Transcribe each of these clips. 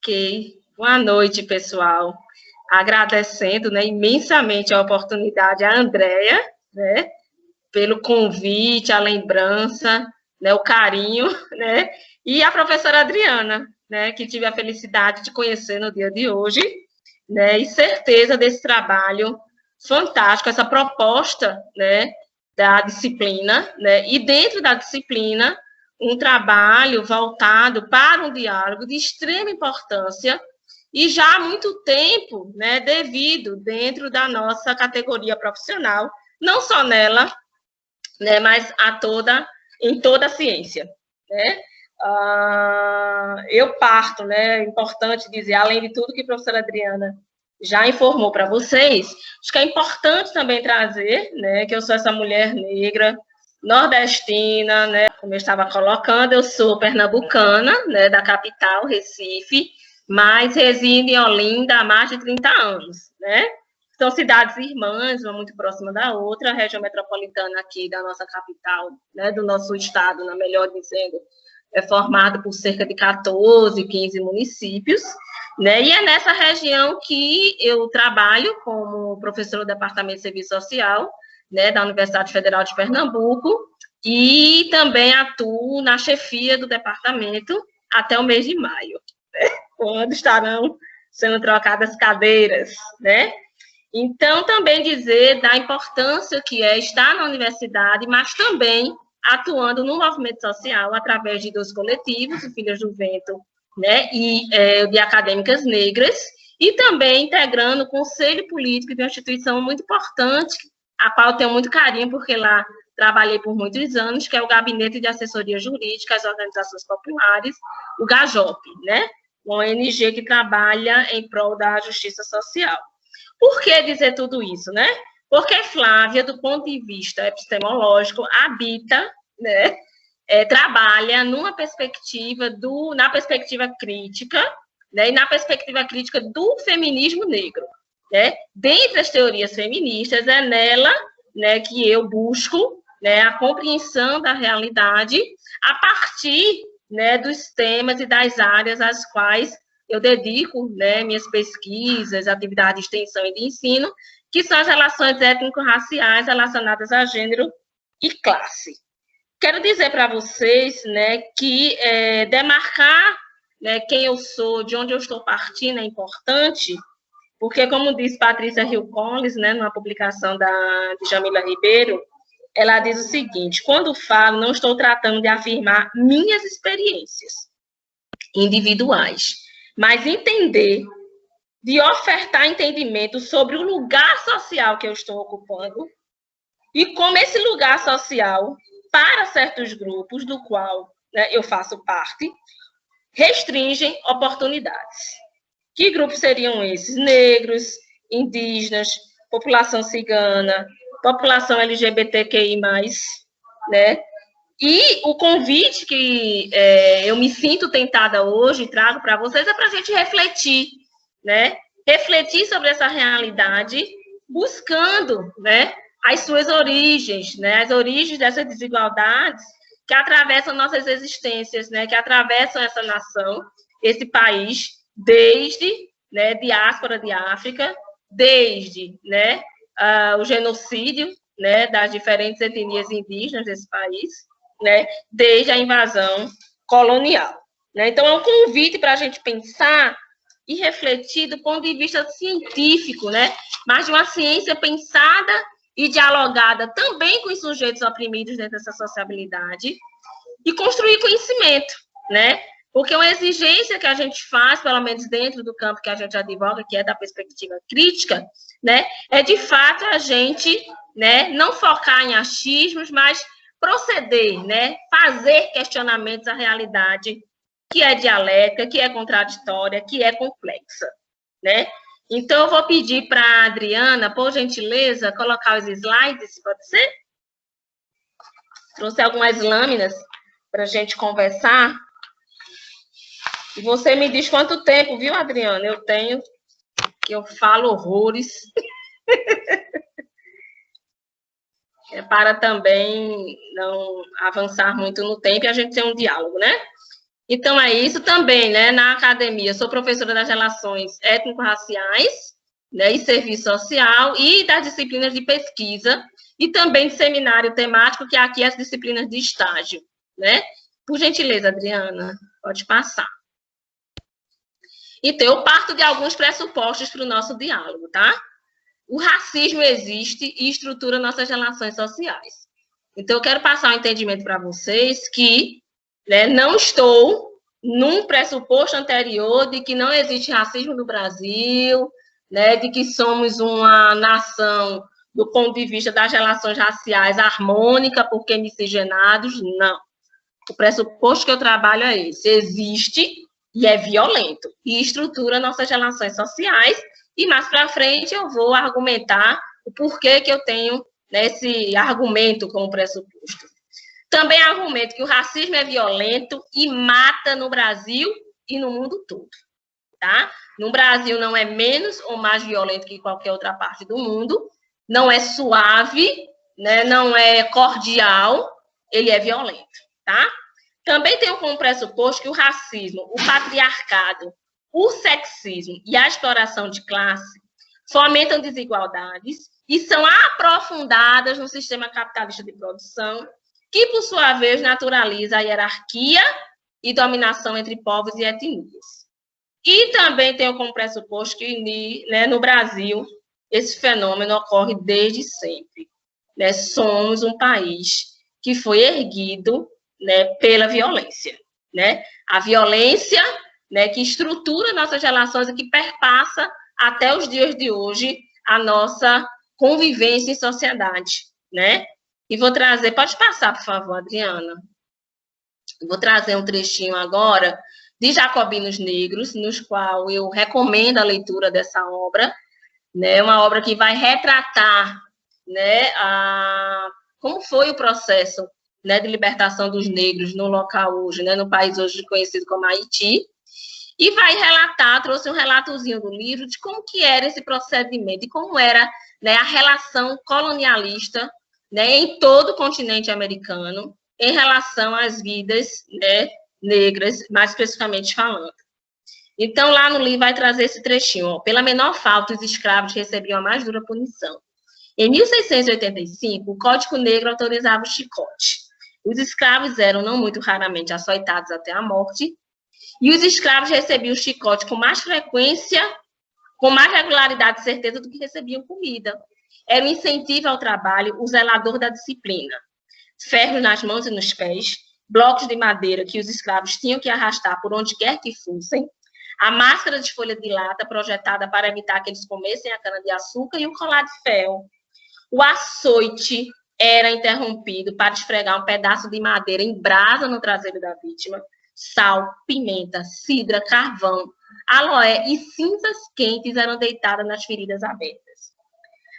Ok. Boa noite, pessoal. Agradecendo, né, imensamente a oportunidade à Andréia, né, pelo convite, a lembrança, né, o carinho, né, e a professora Adriana, né, que tive a felicidade de conhecer no dia de hoje, né, e certeza desse trabalho fantástico, essa proposta, né, da disciplina, né, e dentro da disciplina, um trabalho voltado para um diálogo de extrema importância e já há muito tempo, né, devido dentro da nossa categoria profissional, não só nela, né, mas em toda a ciência, né? Eu parto, né, é importante dizer, além de tudo que a professora Adriana já informou para vocês, acho que é importante também trazer, né, que eu sou essa mulher negra, nordestina, né, como eu estava colocando, eu sou pernambucana, né, da capital, Recife, mas resido em Olinda há mais de 30 anos, né? São cidades irmãs, uma muito próxima da outra, a região metropolitana aqui da nossa capital, né, do nosso estado, na melhor dizendo, é formado por cerca de 14, 15 municípios, né, e é nessa região que eu trabalho como professora do Departamento de Serviço Social, né, da Universidade Federal de Pernambuco, e também atuo na chefia do departamento até o mês de maio, né, quando estarão sendo trocadas cadeiras, né? Então, também dizer da importância que é estar na universidade, mas também atuando no movimento social através de dois coletivos, o Filhas do Vento, né, e de acadêmicas negras, e também integrando o Conselho Político de uma instituição muito importante, a qual eu tenho muito carinho, porque lá trabalhei por muitos anos, que é o Gabinete de Assessoria Jurídica às Organizações Populares, o GAJOP, né, uma ONG que trabalha em prol da justiça social. Por que dizer tudo isso, né? Porque Flávia, do ponto de vista epistemológico, habita, né, trabalha na perspectiva crítica, né, e na perspectiva crítica do feminismo negro, né? Dentre as teorias feministas, é nela, né, que eu busco, né, a compreensão da realidade a partir, né, dos temas e das áreas às quais eu dedico, né, minhas pesquisas, atividades de extensão e de ensino, que são as relações étnico-raciais relacionadas a gênero e classe. Quero dizer para vocês, né, que demarcar, né, quem eu sou, de onde eu estou partindo é importante, porque, como diz Patrícia Hill Collins, né, numa publicação de Jamila Ribeiro, ela diz o seguinte: quando falo, não estou tratando de afirmar minhas experiências individuais, mas entender, de ofertar entendimento sobre o lugar social que eu estou ocupando e como esse lugar social, para certos grupos, do qual, né, eu faço parte, restringem oportunidades. Que grupos seriam esses? Negros, indígenas, população cigana, população LGBTQI+, né? E o convite que eu me sinto tentada hoje e trago para vocês é para a gente refletir, né? Refletir sobre essa realidade, buscando, né, as suas origens, né? As origens dessas desigualdades que atravessam nossas existências, né? Que atravessam essa nação, esse país, desde, né, diáspora de África, desde, né, o genocídio, né, das diferentes etnias indígenas desse país, né, desde a invasão colonial, né? Então, é um convite para a gente pensar e refletir do ponto de vista científico, né? Mas de uma ciência pensada e dialogada também com os sujeitos oprimidos dentro dessa sociabilidade e construir conhecimento, né? Porque uma exigência que a gente faz, pelo menos dentro do campo que a gente advoga, que é da perspectiva crítica, né, é de fato a gente, né, não focar em achismos, mas proceder, né, fazer questionamentos à realidade que é dialética, que é contraditória, que é complexa, né? Então, eu vou pedir para a Adriana, por gentileza, colocar os slides, pode ser? Trouxe algumas lâminas para a gente conversar. E você me diz quanto tempo, viu, Adriana? Eu tenho, que eu falo horrores. Para também não avançar muito no tempo e a gente ter um diálogo, né? Então, é isso também, né? Na academia, sou professora das relações étnico-raciais, né, e serviço social, e das disciplinas de pesquisa, e também de seminário temático, que aqui é as disciplinas de estágio, né? Por gentileza, Adriana, pode passar. Então, eu parto de alguns pressupostos para o nosso diálogo, tá? O racismo existe e estrutura nossas relações sociais. Então, eu quero passar um entendimento para vocês que, né, não estou num pressuposto anterior de que não existe racismo no Brasil, né, de que somos uma nação, do ponto de vista das relações raciais, harmônica, porque miscigenados, não. O pressuposto que eu trabalho é esse: existe e é violento, e estrutura nossas relações sociais, e mais para frente eu vou argumentar o porquê que eu tenho, né, esse argumento como pressuposto. Também argumento que o racismo é violento e mata no Brasil e no mundo todo, tá? No Brasil não é menos ou mais violento que qualquer outra parte do mundo, não é suave, né, não é cordial, ele é violento, tá? Também tenho como pressuposto que o racismo, o patriarcado, o sexismo e a exploração de classe fomentam desigualdades e são aprofundadas no sistema capitalista de produção, que, por sua vez, naturaliza a hierarquia e dominação entre povos e etnias. E também tenho como pressuposto que, né, no Brasil, esse fenômeno ocorre desde sempre, né? Somos um país que foi erguido, né, pela violência, né? A violência, né, que estrutura nossas relações e que perpassa até os dias de hoje a nossa convivência em sociedade, né? E vou trazer, pode passar, por favor, Adriana. Vou trazer um trechinho agora de Jacobinos Negros, nos qual eu recomendo a leitura dessa obra, né? Uma obra que vai retratar, né, como foi o processo, né, de libertação dos negros no local hoje, né, no país hoje conhecido como Haiti, e vai relatar, trouxe um relatozinho do livro de como que era esse procedimento e como era, né, a relação colonialista, né, em todo o continente americano em relação às vidas, né, negras, mais especificamente falando. Então, lá no livro vai trazer esse trechinho, ó: pela menor falta, os escravos recebiam a mais dura punição. Em 1685, o Código Negro autorizava o chicote. Os escravos eram, não muito raramente, açoitados até a morte, e os escravos recebiam o chicote com mais frequência, com mais regularidade e certeza do que recebiam comida. Era um incentivo ao trabalho, o zelador da disciplina. Ferros nas mãos e nos pés, blocos de madeira que os escravos tinham que arrastar por onde quer que fossem, a máscara de folha de lata projetada para evitar que eles comessem a cana-de-açúcar e o colar de ferro. O açoite era interrompido para esfregar um pedaço de madeira em brasa no traseiro da vítima. Sal, pimenta, cidra, carvão, aloé e cinzas quentes eram deitadas nas feridas abertas.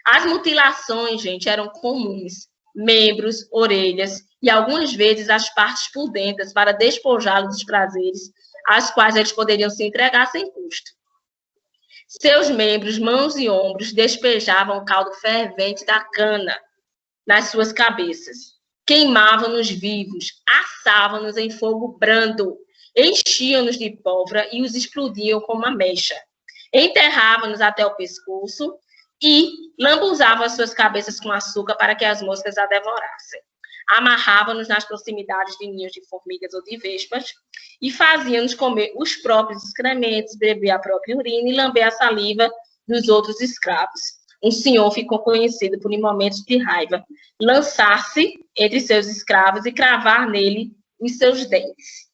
As mutilações, gente, eram comuns. Membros, orelhas e algumas vezes as partes por dentro para despojá-los dos prazeres às quais eles poderiam se entregar sem custo. Seus membros, mãos e ombros despejavam o caldo fervente da cana nas suas cabeças. Queimavam-nos vivos, assavam-nos em fogo brando, enchiam-nos de pólvora e os explodiam como uma mecha. Enterravam-nos até o pescoço e lambuzavam as suas cabeças com açúcar para que as moscas a devorassem. Amarravam-nos nas proximidades de ninhos de formigas ou de vespas e faziam-nos comer os próprios excrementos, beber a própria urina e lamber a saliva dos outros escravos. Um senhor ficou conhecido por, em momentos de raiva, lançar-se entre seus escravos e cravar nele os seus dentes.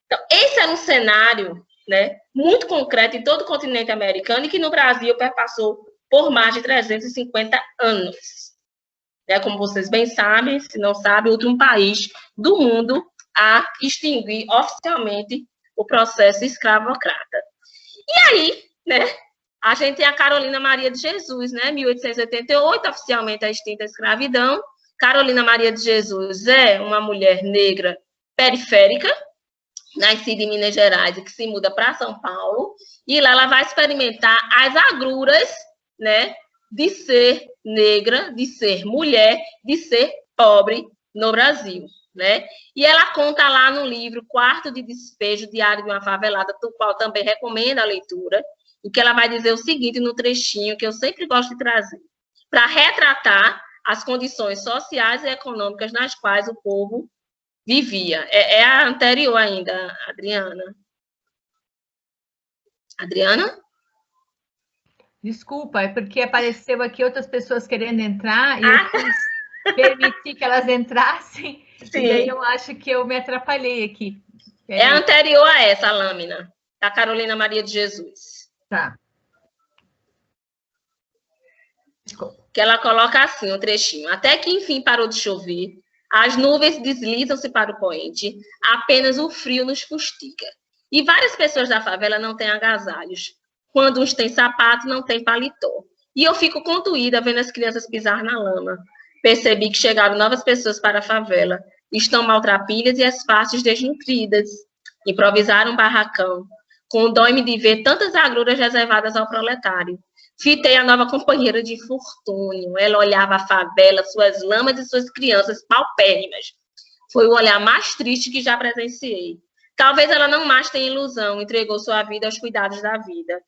Então, esse era um cenário, né, muito concreto em todo o continente americano e que no Brasil perpassou por mais de 350 anos. É, como vocês bem sabem, se não sabem, o último país do mundo a extinguir oficialmente o processo escravocrata. E aí, né, a gente tem a Carolina Maria de Jesus, né, 1888, oficialmente a extinta escravidão. Carolina Maria de Jesus é uma mulher negra periférica, nascida em Minas Gerais e que se muda para São Paulo, e lá ela vai experimentar as agruras, né, de ser negra, de ser mulher, de ser pobre no Brasil, né? E ela conta lá no livro Quarto de Despejo, Diário de uma Favelada, do qual também recomendo a leitura, em que ela vai dizer o seguinte no trechinho, que eu sempre gosto de trazer, para retratar as condições sociais e econômicas nas quais o povo vivia. É a anterior ainda, Adriana. Adriana? Desculpa, é porque apareceu aqui outras pessoas querendo entrar e eu quis permitir que elas entrassem. Sim. E daí eu acho que eu me atrapalhei aqui. É anterior a essa lâmina, da Carolina Maria de Jesus. Tá. Que ela coloca assim, um trechinho. Até que, enfim, parou de chover, as nuvens deslizam-se para o poente, apenas o frio nos fustiga. E várias pessoas da favela não têm agasalhos. Quando uns têm sapato, não tem paletó. E eu fico condoída vendo as crianças pisar na lama. Percebi que chegaram novas pessoas para a favela. Estão maltrapilhas e as faces desnutridas. Improvisaram um barracão. Condói-me de ver tantas agruras reservadas ao proletário. Fitei a nova companheira de infortúnio. Ela olhava a favela, suas lamas e suas crianças paupérrimas. Foi o olhar mais triste que já presenciei. Talvez ela não mais tenha ilusão, entregou sua vida aos cuidados da vida.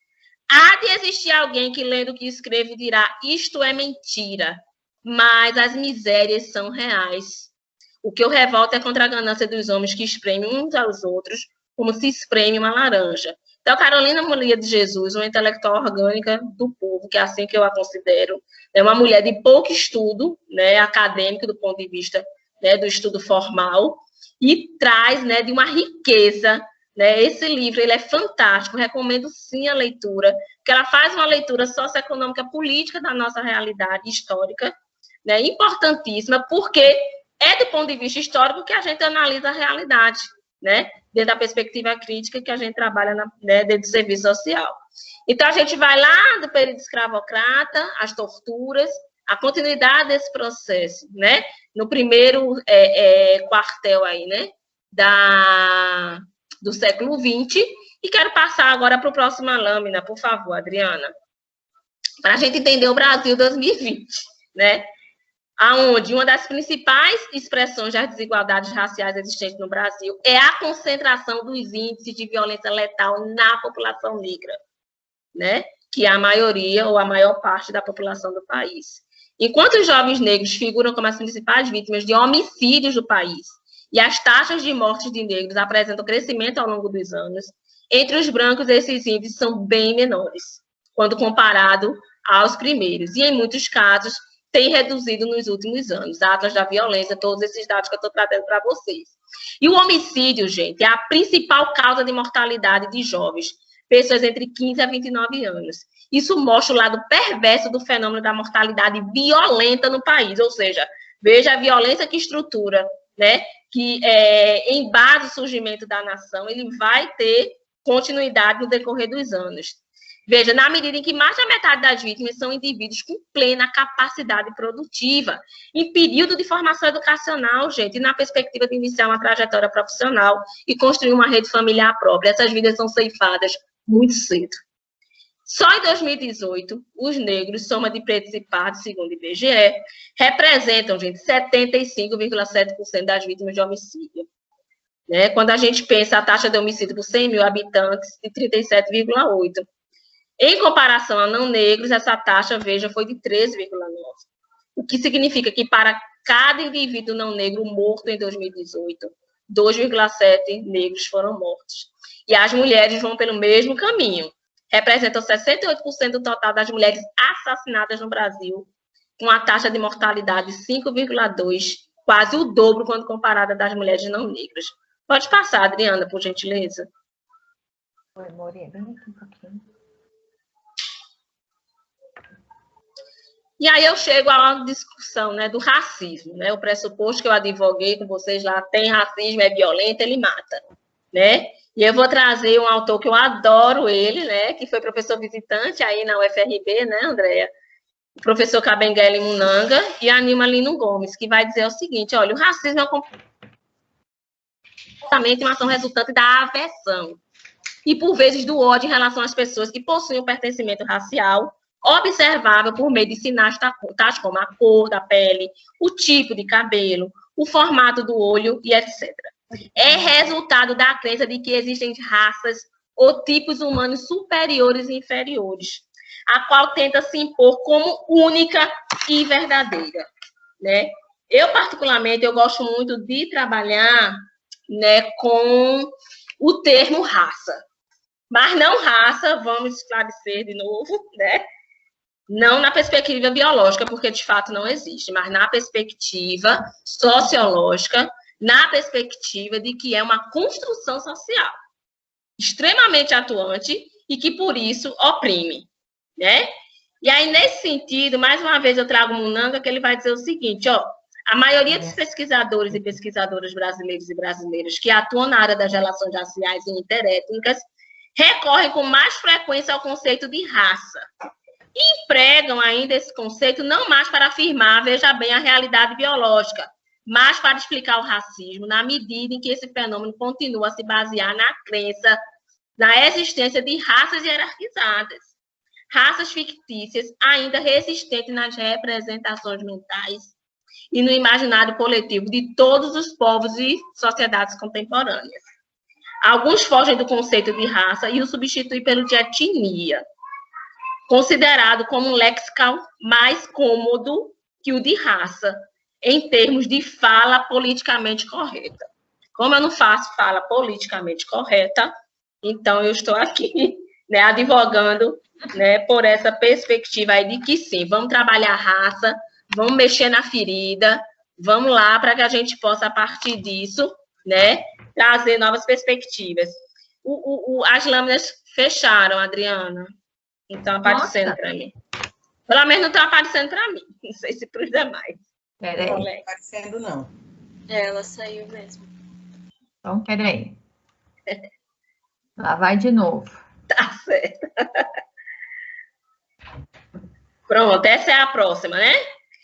Há de existir alguém que, lendo o que escrevo, dirá: isto é mentira, mas as misérias são reais. O que eu revolto é contra a ganância dos homens que espremem uns aos outros como se espreme uma laranja. Então, Carolina Maria de Jesus, uma intelectual orgânica do povo, que é assim que eu a considero, é uma mulher de pouco estudo, né, acadêmico do ponto de vista, né, do estudo formal, e traz, né, de uma riqueza, né, esse livro, ele é fantástico, recomendo sim a leitura, porque ela faz uma leitura socioeconômica política da nossa realidade histórica, né, importantíssima, porque é do ponto de vista histórico que a gente analisa a realidade, né, dentro da perspectiva crítica que a gente trabalha né, dentro do serviço social. Então, a gente vai lá do período escravocrata, as torturas, a continuidade desse processo, né, no primeiro quartel aí, né, do século XX, e quero passar agora para a próxima lâmina, por favor, Adriana, para a gente entender o Brasil 2020, né, aonde uma das principais expressões das desigualdades raciais existentes no Brasil é a concentração dos índices de violência letal na população negra, né, que é a maioria ou a maior parte da população do país. Enquanto os jovens negros figuram como as principais vítimas de homicídios do país e as taxas de morte de negros apresentam crescimento ao longo dos anos, entre os brancos esses índices são bem menores, quando comparado aos primeiros, e em muitos casos tem reduzido nos últimos anos. Atlas da violência, todos esses dados que eu estou trazendo para vocês. E o homicídio, gente, é a principal causa de mortalidade de jovens, pessoas entre 15 a 29 anos. Isso mostra o lado perverso do fenômeno da mortalidade violenta no país, ou seja, veja a violência que estrutura, né, que em base ao surgimento da nação, ele vai ter continuidade no decorrer dos anos. Veja, na medida em que mais da metade das vítimas são indivíduos com plena capacidade produtiva, em período de formação educacional, gente, e na perspectiva de iniciar uma trajetória profissional e construir uma rede familiar própria. Essas vidas são ceifadas muito cedo. Só em 2018, os negros, soma de pretos e pardos, segundo o IBGE, representam, gente, 75,7% das vítimas de homicídio. Né? Quando a gente pensa a taxa de homicídio por 100 mil habitantes, de 37,8%. Em comparação a não negros, essa taxa, veja, foi de 13,9%. O que significa que para cada indivíduo não negro morto em 2018, 2,7 negros foram mortos. E as mulheres vão pelo mesmo caminho. Representam 68% do total das mulheres assassinadas no Brasil, com a taxa de mortalidade de 5,2%, quase o dobro quando comparada das mulheres não negras. Pode passar, Adriana, por gentileza. Oi, Morinha, vem aqui um pouquinho. E aí eu chego à discussão, né, do racismo, né, o pressuposto que eu advoguei com vocês lá, tem racismo, é violento, ele mata, né? E eu vou trazer um autor que eu adoro ele, né, que foi professor visitante aí na UFRB, né, Andréia? O professor Kabengele Munanga e a Nilma Lino Gomes, que vai dizer o seguinte, olha, o racismo é um comportamento e uma ação resultante da aversão e, por vezes, do ódio em relação às pessoas que possuem o pertencimento racial observável por meio de sinais tais como a cor da pele, o tipo de cabelo, o formato do olho e etc. É resultado da crença de que existem raças ou tipos humanos superiores e inferiores, a qual tenta se impor como única e verdadeira, né? Eu, particularmente, eu gosto muito de trabalhar, né, com o termo raça. Mas não raça, vamos esclarecer de novo, né? Não na perspectiva biológica, porque de fato não existe, mas na perspectiva sociológica, na perspectiva de que é uma construção social extremamente atuante e que, por isso, oprime, né? E aí, nesse sentido, mais uma vez eu trago o Munanga, que ele vai dizer o seguinte, ó, a maioria dos pesquisadores e pesquisadoras brasileiros e brasileiras que atuam na área das relações raciais e interétnicas recorrem com mais frequência ao conceito de raça e empregam ainda esse conceito não mais para afirmar, veja bem, a realidade biológica, mas para explicar o racismo, na medida em que esse fenômeno continua a se basear na crença da existência de raças hierarquizadas, raças fictícias ainda resistentes nas representações mentais e no imaginário coletivo de todos os povos e sociedades contemporâneas. Alguns fogem do conceito de raça e o substituem pelo de etnia, considerado como um léxico mais cômodo que o de raça, em termos de fala politicamente correta. Como eu não faço fala politicamente correta, então eu estou aqui, né, advogando, né, por essa perspectiva aí de que sim, vamos trabalhar a raça, vamos mexer na ferida, vamos lá para que a gente possa, a partir disso, né, trazer novas perspectivas. As lâminas fecharam, Adriana. Então, aparecendo para mim. Pelo menos não está aparecendo para mim. Não sei se para os demais. Peraí. Não está aparecendo, não. Ela saiu mesmo. Então, peraí. Lá vai de novo. Tá certo. Pronto, essa é a próxima, né?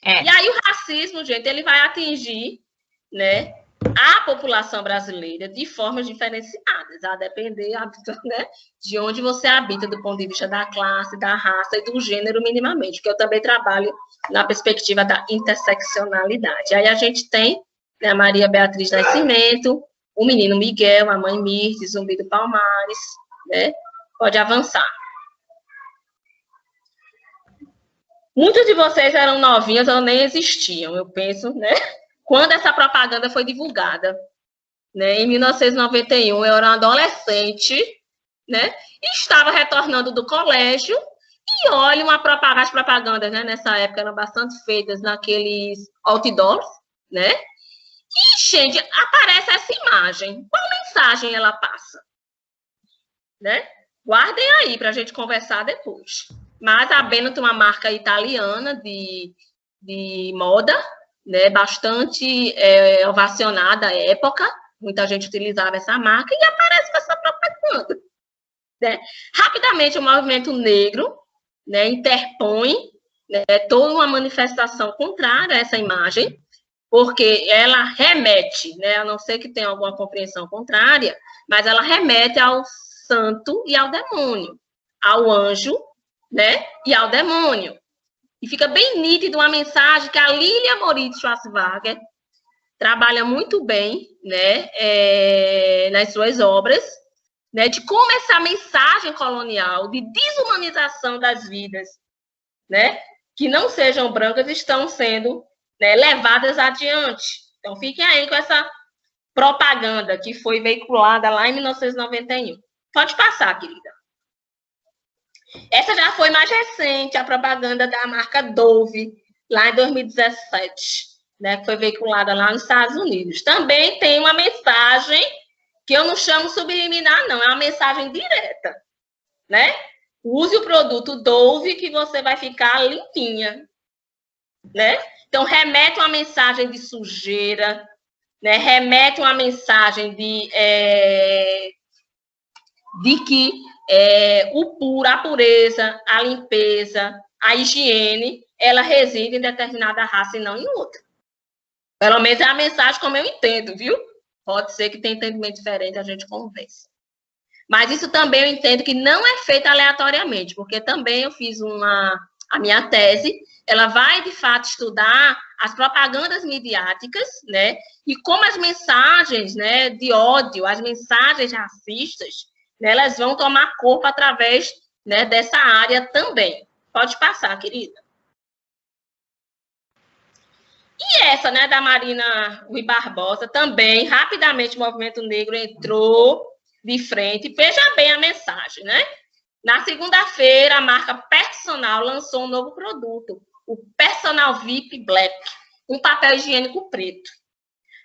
É. E aí o racismo, gente, ele vai atingir, né, a população brasileira de formas diferenciadas, a depender, né, de onde você habita, do ponto de vista da classe, da raça e do gênero minimamente, porque eu também trabalho na perspectiva da interseccionalidade. Aí a gente tem, né, a Maria Beatriz Nascimento, o menino Miguel, a mãe Mirtes, Zumbi do Palmares, né? Pode avançar. Muitos de vocês eram novinhos ou nem existiam, eu penso, né? Quando essa propaganda foi divulgada, né? Em 1991, eu era uma adolescente, né? E estava retornando do colégio e olha as propagandas, né? Nessa época eram bastante feitas naqueles outdoors, né? E, gente, aparece essa imagem. Qual mensagem ela passa? Né? Guardem aí para a gente conversar depois. Mas a Benetton é uma marca italiana de moda, né? Bastante ovacionada à época. Muita gente utilizava essa marca e aparece com essa propaganda. Né? Rapidamente, o movimento negro, né, interpõe, né, toda uma manifestação contrária a essa imagem, porque ela remete, né, a não ser que tenha alguma compreensão contrária, mas ela remete ao santo e ao demônio, ao anjo, né, e ao demônio. E fica bem nítido uma mensagem que a Lilia Moritz Schwarzwager trabalha muito bem, né, nas suas obras, né, de como essa mensagem colonial de desumanização das vidas, né, que não sejam brancas, estão sendo, né, levadas adiante. Então, fiquem aí com essa propaganda que foi veiculada lá em 1991. Pode passar, querida. Essa já foi mais recente, a propaganda da marca Dove, lá em 2017, né, que foi veiculada lá nos Estados Unidos. Também tem uma mensagem que eu não chamo subliminar, não, é uma mensagem direta, né? Use o produto Dove que você vai ficar limpinha, né? Então, remete uma mensagem de sujeira, né? Remete uma mensagem de que o puro, a pureza, a limpeza, a higiene, ela reside em determinada raça e não em outra. Pelo menos é a mensagem como eu entendo, viu? Pode ser que tenha entendimento diferente, a gente conversa. Mas isso também eu entendo que não é feito aleatoriamente, porque também eu fiz uma A minha tese, ela vai, de fato, estudar as propagandas midiáticas, né, e como as mensagens, né, de ódio, as mensagens racistas, né, elas vão tomar corpo através, né, dessa área também. Pode passar, querida. E essa, né, da Marina Rui Barbosa, também, rapidamente, o movimento negro entrou de frente. Veja bem a mensagem, né? Na segunda-feira, a marca Personal lançou um novo produto, o Personal VIP Black, um papel higiênico preto.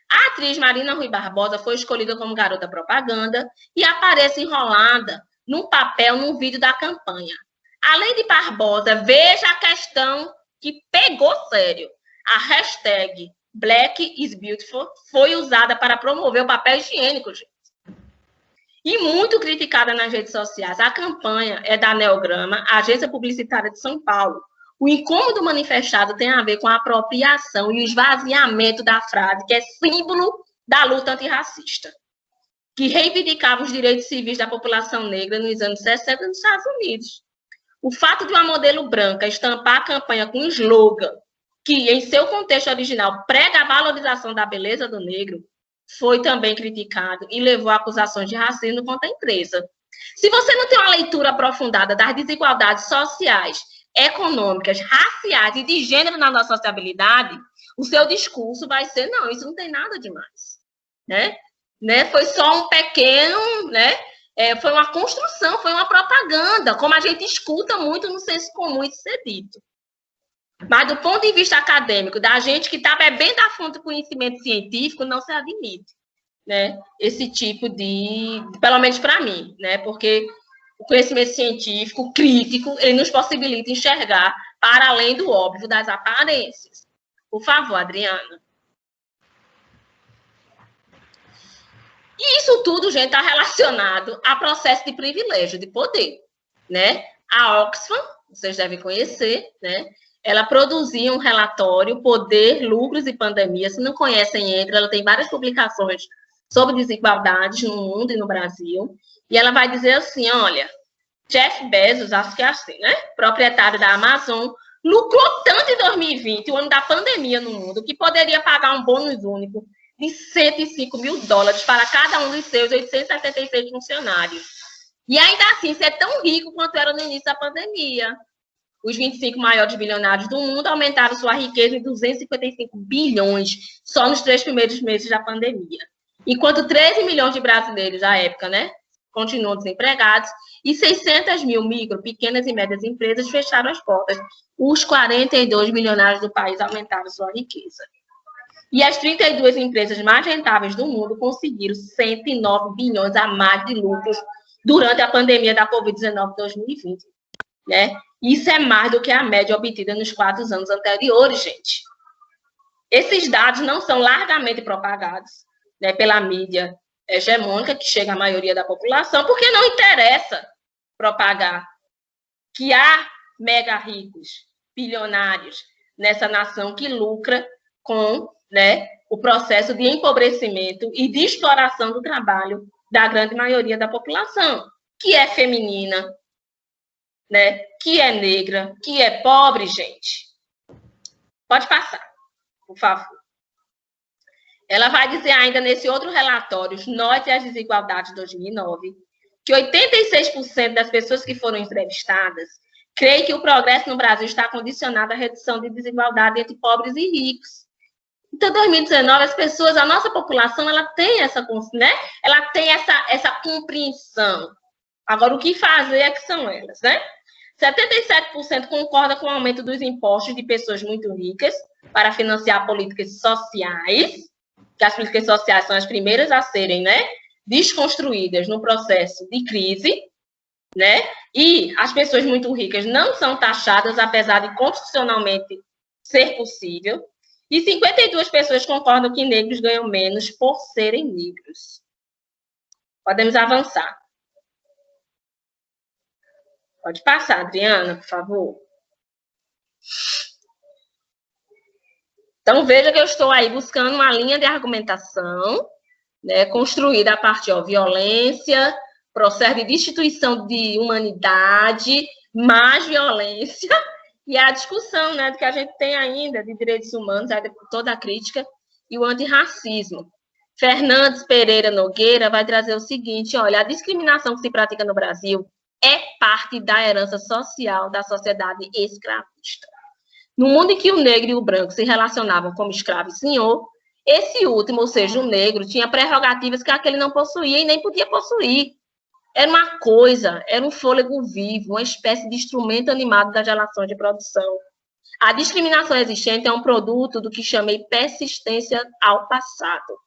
A atriz Marina Rui Barbosa foi escolhida como garota propaganda e aparece enrolada num papel num vídeo da campanha. Além de Barbosa, veja a questão que pegou sério. A hashtag Black is Beautiful foi usada para promover o papel higiênico, gente. E muito criticada nas redes sociais. A campanha é da Neograma, agência publicitária de São Paulo. O incômodo manifestado tem a ver com a apropriação e o esvaziamento da frase, que é símbolo da luta antirracista, que reivindicava os direitos civis da população negra nos anos 60 nos Estados Unidos. O fato de uma modelo branca estampar a campanha com um slogan que, em seu contexto original, prega a valorização da beleza do negro, foi também criticado e levou a acusações de racismo contra a empresa. Se você não tem uma leitura aprofundada das desigualdades sociais, econômicas, raciais e de gênero na nossa sociabilidade, o seu discurso vai ser, não, isso não tem nada demais. Né? Foi só um pequeno, né? Foi uma construção, foi uma propaganda, como a gente escuta muito no senso comum isso ser dito. Mas, do ponto de vista acadêmico, da gente que está bebendo a fonte do conhecimento científico, não se admite, né, esse tipo de, pelo menos para mim, né, porque o conhecimento científico, crítico, ele nos possibilita enxergar para além do óbvio das aparências. Por favor, Adriana. E isso tudo, gente, está relacionado a processo de privilégio, de poder, né? A Oxfam, vocês devem conhecer, né? Ela produzia um relatório, Poder, Lucros e Pandemia. Se não conhecem, ela tem várias publicações sobre desigualdades no mundo e no Brasil. E ela vai dizer assim, olha, Jeff Bezos, acho que é assim, né? Proprietário da Amazon, lucrou tanto em 2020, o ano da pandemia no mundo, que poderia pagar um bônus único de $105 mil para cada um dos seus 876 funcionários. E ainda assim, ser tão rico quanto era no início da pandemia. Os 25 maiores bilionários do mundo aumentaram sua riqueza em 255 bilhões só nos 3 primeiros meses da pandemia. Enquanto 13 milhões de brasileiros à época, né, continuam desempregados, e 600 mil micro, pequenas e médias empresas fecharam as portas. Os 42 milionários do país aumentaram sua riqueza. E as 32 empresas mais rentáveis do mundo conseguiram 109 bilhões a mais de lucros durante a pandemia da Covid-19 de 2020. Né? Isso é mais do que a média obtida nos 4 anos anteriores, gente. Esses dados não são largamente propagados, né, pela mídia hegemônica, que chega à maioria da população, porque não interessa propagar que há mega ricos, bilionários, nessa nação que lucra com, né, o processo de empobrecimento e de exploração do trabalho da grande maioria da população, que é feminina, né, que é negra, que é pobre, gente. Pode passar, por favor. Ela vai dizer ainda nesse outro relatório, Note as Desigualdades de 2009, que 86% das pessoas que foram entrevistadas creem que o progresso no Brasil está condicionado à redução de desigualdade entre pobres e ricos. Então, em 2019, as pessoas, a nossa população, ela tem essa, né? Ela tem essa compreensão. Agora, o que fazer é que são elas, né? 77% concorda com o aumento dos impostos de pessoas muito ricas para financiar políticas sociais, que as políticas sociais são as primeiras a serem, né, desconstruídas no processo de crise, né? E as pessoas muito ricas não são taxadas, apesar de constitucionalmente ser possível. E 52 pessoas concordam que negros ganham menos por serem negros. Podemos avançar. Pode passar, Adriana, por favor. Então, veja que eu estou aí buscando uma linha de argumentação, né, construída a partir de violência, processo de destituição de humanidade, mais violência E a discussão, né, do que a gente tem ainda de direitos humanos, toda a crítica, e o antirracismo. Fernandes Pereira Nogueira vai trazer o seguinte, olha, a discriminação que se pratica no Brasil é parte da herança social da sociedade escravista. No mundo em que o negro e o branco se relacionavam como escravo e senhor, esse último, ou seja, o negro, tinha prerrogativas que aquele não possuía e nem podia possuir. Era uma coisa, era um fôlego vivo, uma espécie de instrumento animado das relações de produção. A discriminação existente é um produto do que chamei persistência ao passado,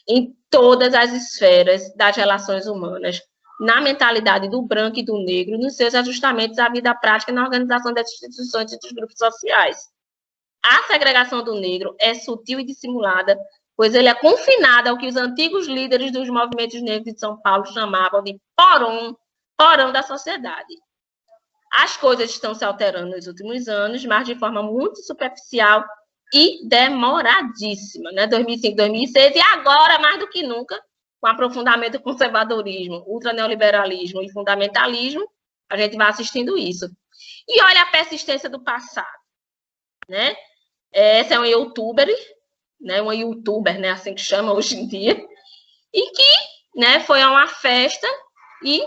em todas as esferas das relações humanas, na mentalidade do branco e do negro, nos seus ajustamentos à vida prática e na organização das instituições e dos grupos sociais. A segregação do negro é sutil e dissimulada, pois ele é confinado ao que os antigos líderes dos movimentos negros de São Paulo chamavam de porão da sociedade. As coisas estão se alterando nos últimos anos, mas de forma muito superficial e demoradíssima, né? 2005, 2006, e agora, mais do que nunca, com aprofundamento do conservadorismo, ultraneoliberalismo e fundamentalismo, a gente vai assistindo isso. E olha a persistência do passado, né? Essa é uma youtuber, né, assim que chama hoje em dia, e que, né, foi a uma festa e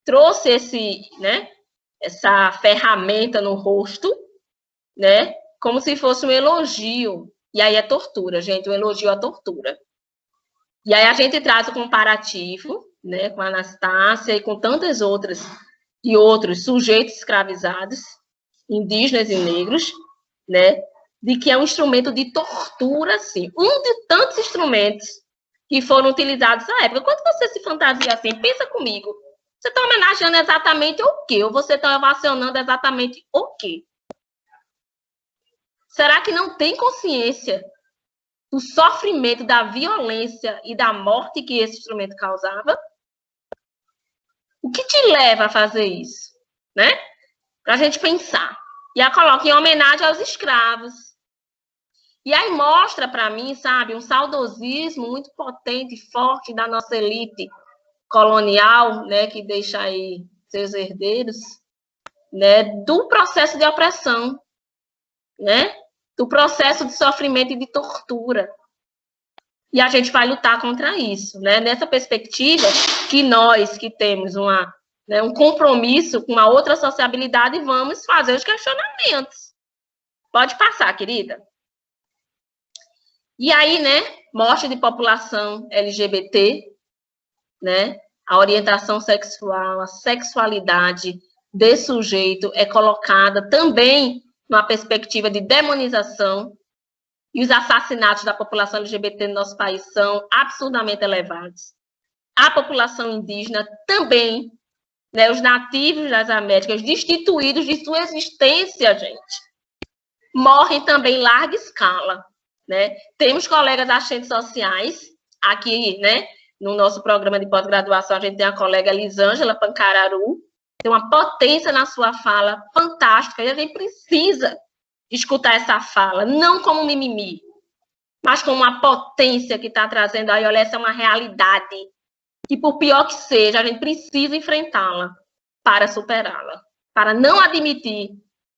trouxe essa ferramenta no rosto, né, como se fosse um elogio. E aí é tortura, gente, um elogio à tortura. E aí a gente traz o comparativo, né, com a Anastácia e com tantas outras e outros sujeitos escravizados, indígenas e negros, né, de que é um instrumento de tortura, sim. Um de tantos instrumentos que foram utilizados na época. Quando você se fantasia assim, pensa comigo, você está homenageando exatamente o quê? Ou você está ovacionando exatamente o quê? Será que não tem consciência do sofrimento, da violência e da morte que esse instrumento causava? O que te leva a fazer isso? Né? Para a gente pensar. E a coloca em homenagem aos escravos. E aí mostra para mim, sabe, um saudosismo muito potente e forte da nossa elite colonial, né, que deixa aí seus herdeiros, né, do processo de opressão, né, do processo de sofrimento e de tortura. E a gente vai lutar contra isso, né, nessa perspectiva que nós que temos um compromisso com uma outra sociabilidade, vamos fazer os questionamentos. Pode passar, querida. E aí, né, morte de população LGBT, né, a orientação sexual, a sexualidade desse sujeito é colocada também numa perspectiva de demonização, e os assassinatos da população LGBT no nosso país são absurdamente elevados. A população indígena também, né, os nativos das Américas, destituídos de sua existência, gente, morrem também em larga escala. Né? Temos colegas assistentes sociais aqui, né? No nosso programa de pós-graduação, a gente tem a colega Lisângela Pancararu, tem uma potência na sua fala fantástica, e a gente precisa escutar essa fala, não como mimimi, mas como uma potência que está trazendo aí, olha, essa é uma realidade, que por pior que seja, a gente precisa enfrentá-la para superá-la, para não admitir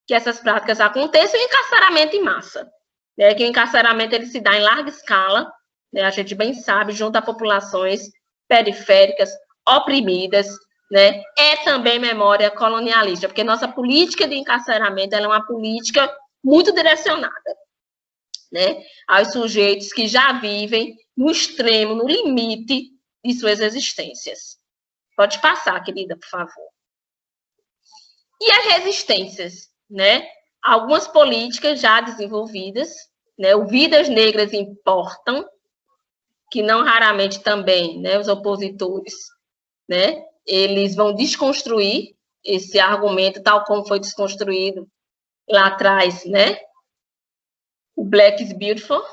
que essas práticas aconteçam e encarceramento em massa. Né, que o encarceramento ele se dá em larga escala, né, a gente bem sabe, junto a populações periféricas, oprimidas, né, é também memória colonialista, porque nossa política de encarceramento ela é uma política muito direcionada, né, aos sujeitos que já vivem no extremo, no limite de suas existências. Pode passar, querida, por favor. E as resistências, né? Algumas políticas já desenvolvidas, né? O Vidas Negras Importam, que não raramente também, né, os opositores, né, eles vão desconstruir esse argumento, tal como foi desconstruído lá atrás, né? O Black is Beautiful.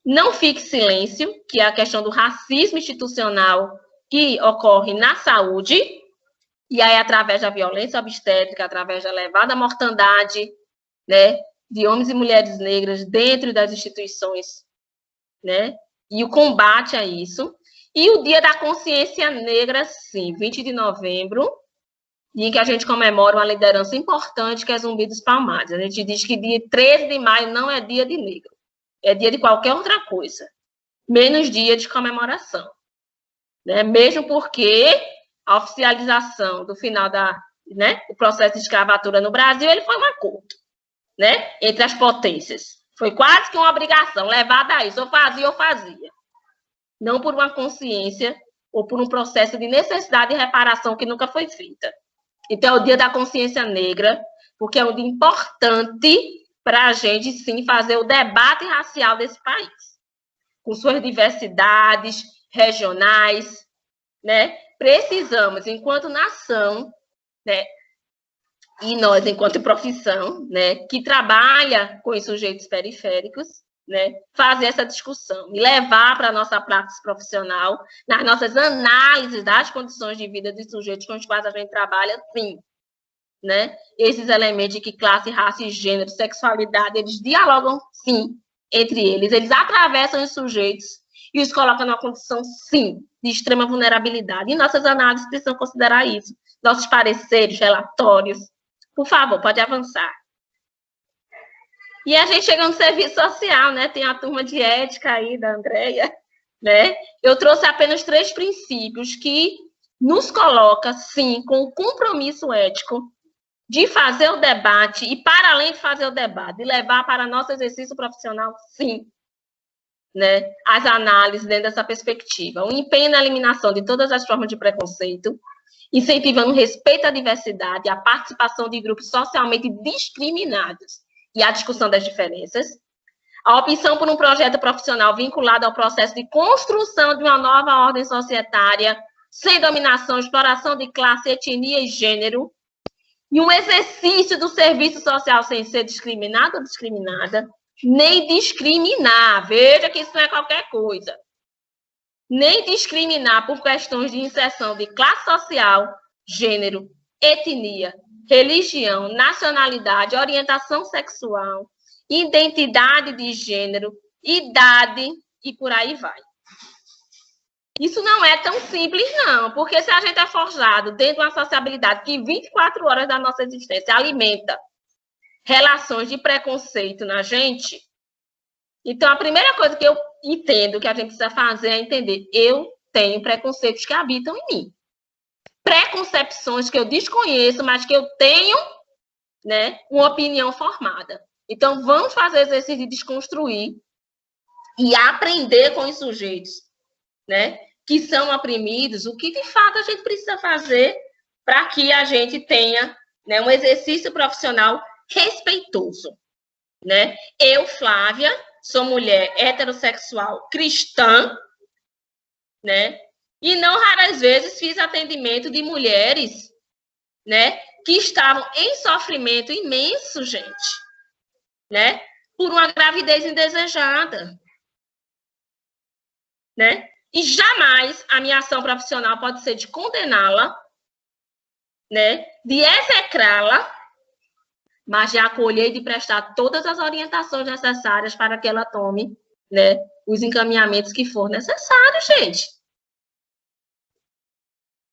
Não Fique Silêncio, que é a questão do racismo institucional que ocorre na saúde, e aí através da violência obstétrica, através da elevada mortandade, né, de homens e mulheres negras dentro das instituições, né, e o combate a isso. E o Dia da Consciência Negra, sim, 20 de novembro, dia em que a gente comemora uma liderança importante, que é Zumbi dos Palmares. A gente diz que dia 13 de maio não é dia de negro, é dia de qualquer outra coisa, menos dia de comemoração. Né? Mesmo porque a oficialização do final do processo de escravatura no Brasil, ele foi um acordo, né, entre as potências. Foi quase que uma obrigação, levada a isso, ou fazia. Não por uma consciência ou por um processo de necessidade de reparação que nunca foi feita. Então, é o Dia da Consciência Negra, porque é um dia importante para a gente, sim, fazer o debate racial desse país, com suas diversidades regionais, né? Precisamos, enquanto nação, né, e nós, enquanto profissão, né, que trabalha com os sujeitos periféricos, né, fazer essa discussão e levar para a nossa prática profissional, nas nossas análises das condições de vida dos sujeitos com os quais a gente trabalha, sim. Né? Esses elementos de que classe, raça e gênero, sexualidade, eles dialogam, sim, entre eles. Eles atravessam os sujeitos e os colocam numa condição, sim, de extrema vulnerabilidade. E nossas análises precisam considerar isso. Nossos pareceres, relatórios. Por favor, pode avançar. E a gente chega no serviço social, né? Tem a turma de ética aí da Andréia, né? Eu trouxe apenas 3 princípios que nos coloca, sim, com o compromisso ético de fazer o debate e, para além de fazer o debate, de levar para nosso exercício profissional, sim, né? As análises dentro dessa perspectiva. O empenho na eliminação de todas as formas de preconceito, incentivando o respeito à diversidade, a participação de grupos socialmente discriminados e a discussão das diferenças, a opção por um projeto profissional vinculado ao processo de construção de uma nova ordem societária, sem dominação, exploração de classe, etnia e gênero, e um exercício do serviço social sem ser discriminado ou discriminada, nem discriminar, veja que isso não é qualquer coisa, nem discriminar por questões de inserção de classe social, gênero, etnia, religião, nacionalidade, orientação sexual, identidade de gênero, idade e por aí vai. Isso não é tão simples, não, porque se a gente é forjado dentro de uma sociabilidade que 24 horas da nossa existência alimenta relações de preconceito na gente, então a primeira coisa que eu entendo que a gente precisa fazer é entender, eu tenho preconceitos que habitam em mim. Preconcepções que eu desconheço, mas que eu tenho, né, uma opinião formada. Então, vamos fazer exercício de desconstruir e aprender com os sujeitos, né, que são oprimidos, o que, de fato, a gente precisa fazer para que a gente tenha, né, um exercício profissional respeitoso. Né? Eu, Flávia, sou mulher heterossexual cristã, né? E não raras vezes fiz atendimento de mulheres, né, que estavam em sofrimento imenso, gente, né, por uma gravidez indesejada, né? E jamais a minha ação profissional pode ser de condená-la, né, de execrá-la, mas de acolher e de prestar todas as orientações necessárias para que ela tome, né, os encaminhamentos que for necessário, gente.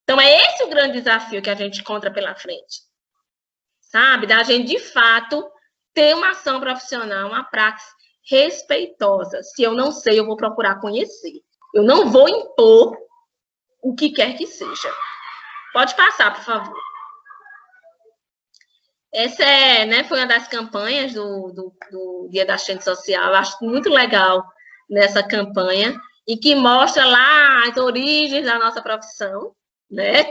Então, é esse o grande desafio que a gente encontra pela frente. Sabe? Da gente, de fato, ter uma ação profissional, uma praxis respeitosa. Se eu não sei, eu vou procurar conhecer. Eu não vou impor o que quer que seja. Pode passar, por favor. Essa foi uma das campanhas do Dia da Assistente Social. Eu acho muito legal nessa campanha e que mostra lá as origens da nossa profissão, né?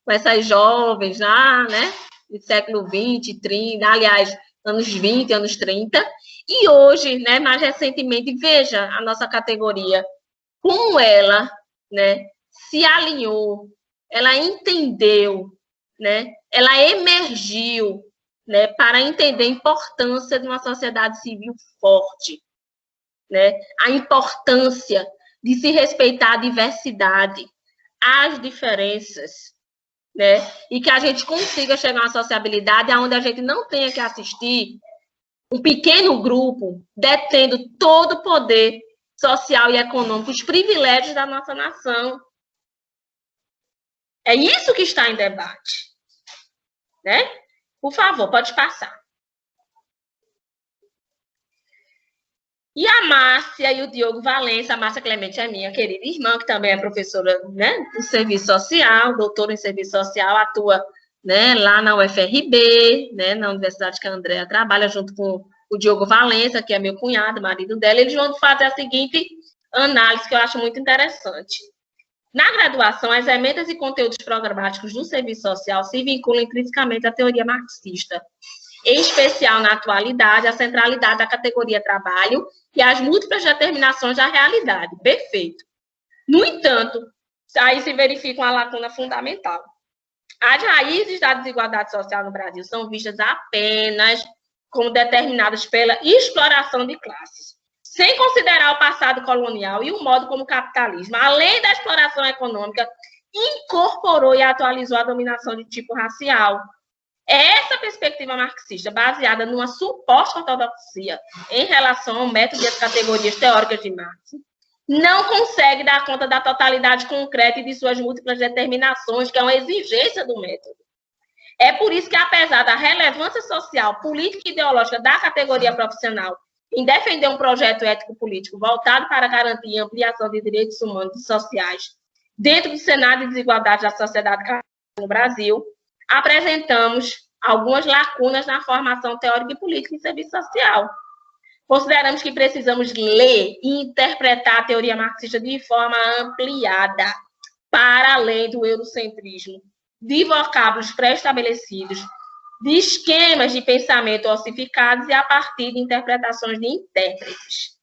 Com essas jovens lá, né? Do século 20, 30, aliás, anos 20, anos 30. E hoje, né, mais recentemente, veja a nossa categoria, como ela, né, se alinhou, ela entendeu, né? Ela emergiu, né, para entender a importância de uma sociedade civil forte, né? A importância de se respeitar a diversidade, as diferenças, né? E que a gente consiga chegar a uma sociabilidade onde a gente não tenha que assistir um pequeno grupo detendo todo o poder social e econômico, os privilégios da nossa nação. É isso que está em debate. né? Por favor, pode passar. E a Márcia e o Diogo Valença, a Márcia Clemente é minha querida irmã, que também é professora, né, do serviço social, doutora em serviço social, atua, né, lá na UFRB, né, na universidade que a Andréa trabalha, junto com o Diogo Valença, que é meu cunhado, marido dela. Eles vão fazer a seguinte análise, que eu acho muito interessante. Na graduação, as emendas e conteúdos programáticos do serviço social se vinculam intrinsecamente à teoria marxista, em especial na atualidade, a centralidade da categoria trabalho e as múltiplas determinações da realidade. Perfeito. No entanto, aí se verifica uma lacuna fundamental. As raízes da desigualdade social no Brasil são vistas apenas como determinadas pela exploração de classes, sem considerar o passado colonial e o modo como o capitalismo, além da exploração econômica, incorporou e atualizou a dominação de tipo racial. Essa perspectiva marxista, baseada numa suposta ortodoxia em relação ao método e às categorias teóricas de Marx, não consegue dar conta da totalidade concreta e de suas múltiplas determinações, que é uma exigência do método. É por isso que, apesar da relevância social, política e ideológica da categoria profissional em defender um projeto ético-político voltado para garantir a ampliação de direitos humanos e sociais dentro do cenário de desigualdade da sociedade capitalista no Brasil, apresentamos algumas lacunas na formação teórica e política em serviço social. Consideramos que precisamos ler e interpretar a teoria marxista de forma ampliada, para além do eurocentrismo, de vocábulos pré-estabelecidos, de esquemas de pensamento ossificados e a partir de interpretações de intérpretes,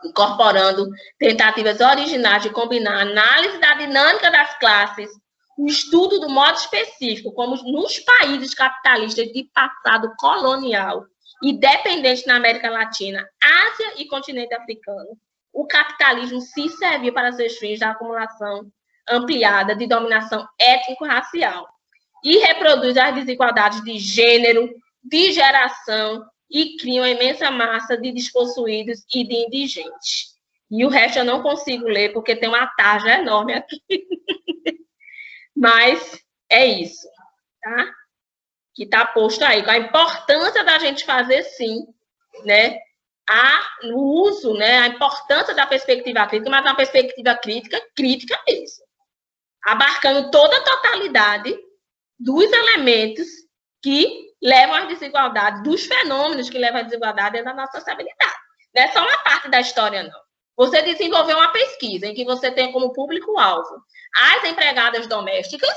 incorporando tentativas originais de combinar a análise da dinâmica das classes, o estudo do modo específico, como nos países capitalistas de passado colonial e dependente na América Latina, Ásia e continente africano, o capitalismo se serviu para seus fins da acumulação ampliada de dominação étnico-racial e reproduz as desigualdades de gênero, de geração e cria uma imensa massa de despossuídos e de indigentes. E o resto eu não consigo ler, porque tem uma tarja enorme aqui. Mas é isso, tá? Que está posto aí, com a importância da gente fazer, sim, né, o uso, né, a importância da perspectiva crítica, mas uma perspectiva crítica mesmo, abarcando toda a totalidade dos elementos que levam às desigualdades, dos fenômenos que levam à desigualdade da nossa sociabilidade. Não é só uma parte da história, não. Você desenvolveu uma pesquisa em que você tem como público-alvo as empregadas domésticas.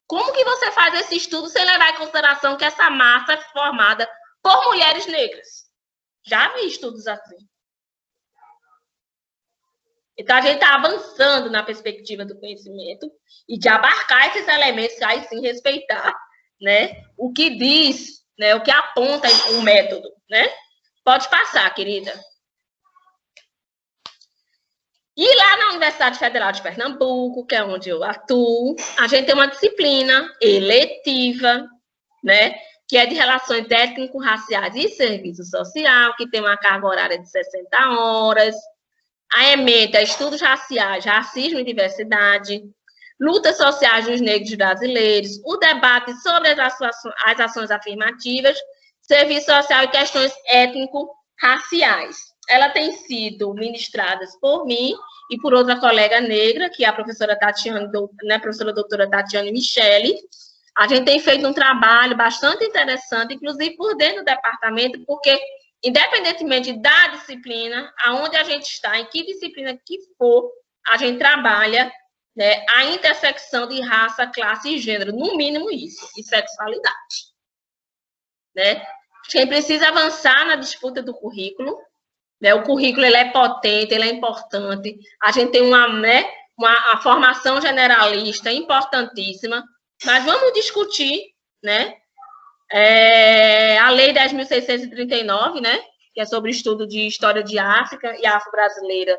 Como que você faz esse estudo sem levar em consideração que essa massa é formada por mulheres negras? Já vi estudos assim. Então, a gente está avançando na perspectiva do conhecimento e de abarcar esses elementos, aí sim respeitar, né, o que diz, né, o que aponta o método, né? Pode passar, querida. E lá na Universidade Federal de Pernambuco, que é onde eu atuo, a gente tem uma disciplina eletiva, né, que é de relações étnico-raciais e serviço social, que tem uma carga horária de 60 horas. A ementa Estudos Raciais, Racismo e Diversidade, Lutas Sociais dos Negros Brasileiros, o debate sobre as ações afirmativas, Serviço Social e Questões Étnico-Raciais. Ela tem sido ministrada por mim e por outra colega negra, que é a professora Tatiane, né, professora doutora Tatiane Michele. A gente tem feito um trabalho bastante interessante, inclusive por dentro do departamento, porque, independentemente da disciplina, aonde a gente está, em que disciplina que for, a gente trabalha, né, a intersecção de raça, classe e gênero, no mínimo isso, e sexualidade. Né? Quem precisa avançar na disputa do currículo, né, o currículo ele é potente, ele é importante, a gente tem uma formação generalista importantíssima, mas vamos discutir, né, a Lei 10.639, né, que é sobre o estudo de história de África e afro-brasileira.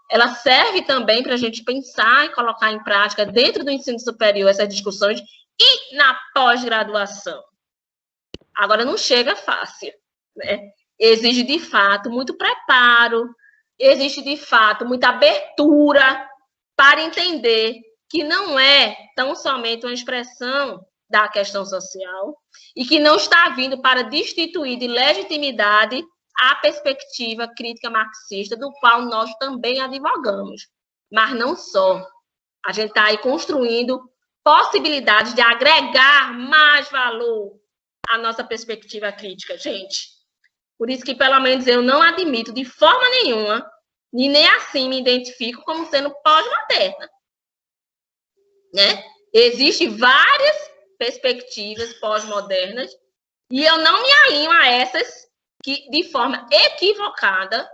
Ela serve também para a gente pensar e colocar em prática dentro do ensino superior essas discussões e na pós-graduação. Agora, não chega fácil, né? Exige, de fato, muito preparo, existe, de fato, muita abertura para entender que não é tão somente uma expressão da questão social e que não está vindo para destituir de legitimidade a perspectiva crítica marxista, do qual nós também advogamos. Mas não só. A gente está aí construindo possibilidades de agregar mais valor à nossa perspectiva crítica, gente. Por isso que, pelo menos, eu não admito de forma nenhuma, e nem assim me identifico como sendo pós-moderna. Né? Existem várias perspectivas pós-modernas e eu não me alinho a essas que, de forma equivocada,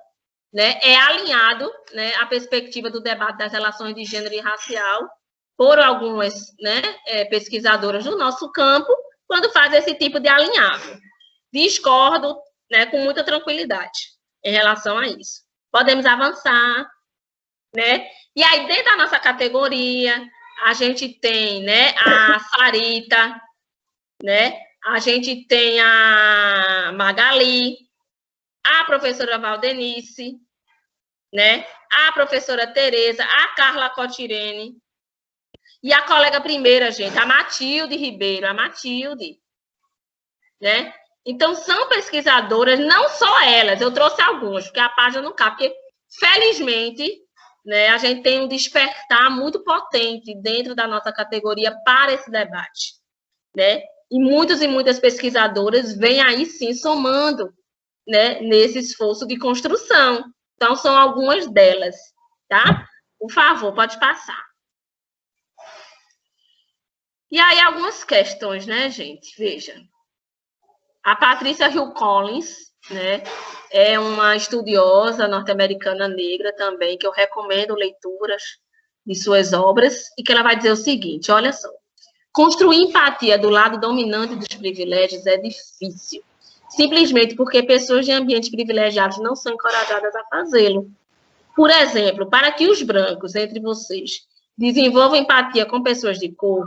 né, é alinhado, né, a perspectiva do debate das relações de gênero e racial por algumas, né, pesquisadoras do nosso campo, quando faz esse tipo de alinhavo. Discordo, né, com muita tranquilidade em relação a isso. Podemos avançar, né? E aí, dentro da nossa categoria, a gente tem, né, a Sarita, né? A gente tem a Magali, a professora Valdenice, né? A professora Tereza, a Carla Cotirene e a colega primeira, gente, a Matilde Ribeiro, a Matilde, né? Então, são pesquisadoras, não só elas, eu trouxe algumas, porque a página não cabe, porque, felizmente, né, a gente tem um despertar muito potente dentro da nossa categoria para esse debate, né? E muitas pesquisadoras vêm aí, sim, somando, né, nesse esforço de construção. Então, são algumas delas, tá? Por favor, pode passar. E aí, algumas questões, né, gente? Veja. A Patrícia Hill Collins, né, é uma estudiosa norte-americana negra também, que eu recomendo leituras de suas obras, e que ela vai dizer o seguinte, olha só, construir empatia do lado dominante dos privilégios é difícil, simplesmente porque pessoas de ambientes privilegiados não são encorajadas a fazê-lo. Por exemplo, para que os brancos, entre vocês, desenvolvam empatia com pessoas de cor,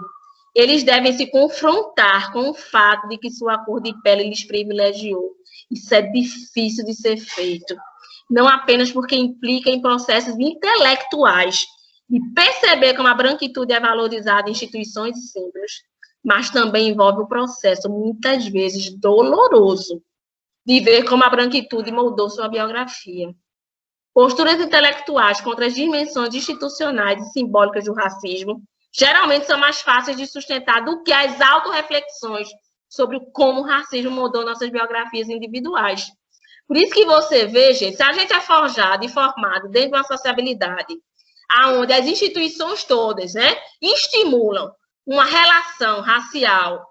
eles devem se confrontar com o fato de que sua cor de pele lhes privilegiou. Isso é difícil de ser feito. Não apenas porque implica em processos intelectuais, de perceber como a branquitude é valorizada em instituições e símbolos, mas também envolve o processo, muitas vezes doloroso, de ver como a branquitude moldou sua biografia. Posturas intelectuais contra as dimensões institucionais e simbólicas do racismo geralmente são mais fáceis de sustentar do que as autorreflexões sobre como o racismo moldou nossas biografias individuais. Por isso que você vê, gente, se a gente é forjado e formado dentro de uma sociabilidade onde as instituições todas, né, estimulam uma relação racial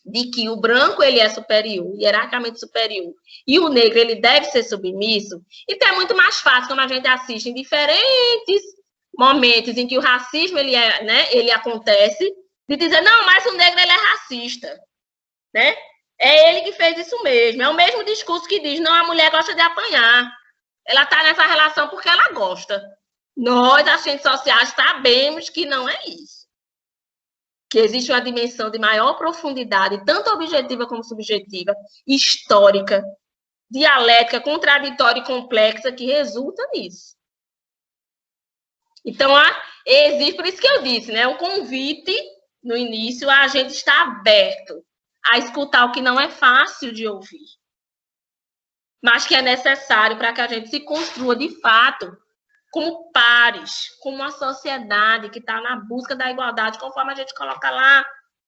de que o branco ele é superior, hierarquicamente superior, e o negro ele deve ser submisso, então é muito mais fácil, como a gente assiste em diferentes momentos em que o racismo ele acontece, de dizer, não, mas o negro ele é racista, né? É ele que fez isso mesmo. É o mesmo discurso que diz, não, a mulher gosta de apanhar. Ela está nessa relação porque ela gosta. Nós, as ciências sociais, sabemos que não é isso. Que existe uma dimensão de maior profundidade, tanto objetiva como subjetiva, histórica, dialética, contraditória e complexa, que resulta nisso. Então, existe, por isso que eu disse, né, um convite no início, a gente está aberto a escutar o que não é fácil de ouvir, mas que é necessário para que a gente se construa de fato como pares, como uma sociedade que está na busca da igualdade, conforme a gente coloca lá